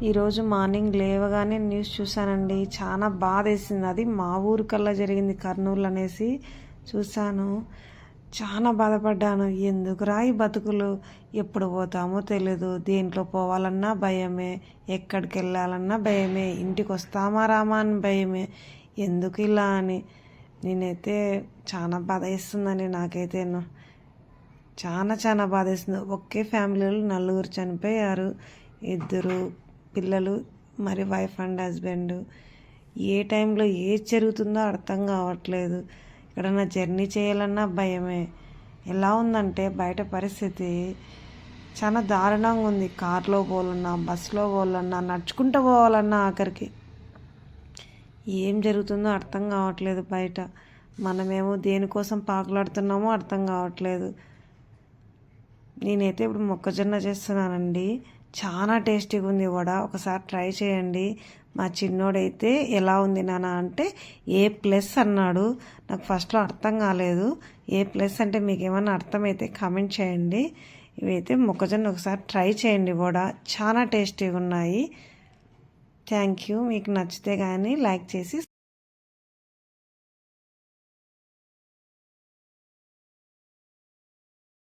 ఈరోజు మార్నింగ్ లేవగానే న్యూస్ చూశానండి. చాలా బాధేసింది. అది మా ఊరికల్లా జరిగింది, కర్నూలు అనేసి చూశాను. చాలా బాధపడ్డాను. ఎందుకురా ఈ బతుకులు, ఎప్పుడు పోతామో తెలీదు. దేంట్లో పోవాలన్నా భయమే, ఎక్కడికి వెళ్ళాలన్నా భయమే, ఇంటికి వస్తామా రామా అని భయమే. ఎందుకు ఇలా అని నేనైతే చాలా బాధ వేస్తుందండి. నాకైతే చాలా బాధేస్తుంది. ఒకే ఫ్యామిలీలో 4 చనిపోయారు. 2 పిల్లలు, మరి వైఫ్ అండ్ హస్బెండ్. ఏ టైంలో ఏది జరుగుతుందో అర్థం కావట్లేదు. ఎక్కడన్నా జర్నీ చేయాలన్నా భయమే. ఎలా ఉందంటే బయట పరిస్థితి చాలా దారుణంగా ఉంది. కార్లో పోవాలన్నా, బస్సులో పోవాలన్నా, నడుచుకుంటూ పోవాలన్నా ఆఖరికి ఏం జరుగుతుందో అర్థం కావట్లేదు బయట. మనమేమో దేనికోసం పాకులాడుతున్నామో అర్థం కావట్లేదు. నేనైతే ఇప్పుడు మొక్కజొన్న చేస్తున్నానండి. చాలా టేస్టీగా ఉంది వడ. ఒకసారి ట్రై చేయండి. మా చిన్నోడైతే ఎలా ఉంది నాన్న అంటే A+ అన్నాడు. నాకు ఫస్ట్లో అర్థం కాలేదు. A+ అంటే మీకు ఏమైనా అర్థమైతే కామెంట్ చేయండి. ఇవైతే మొక్కజొన్న ఒకసారి ట్రై చేయండి వడ. చాలా టేస్టీగా ఉన్నాయి. Thank you. మీకు నచ్చితే కానీ లైక్ చేసి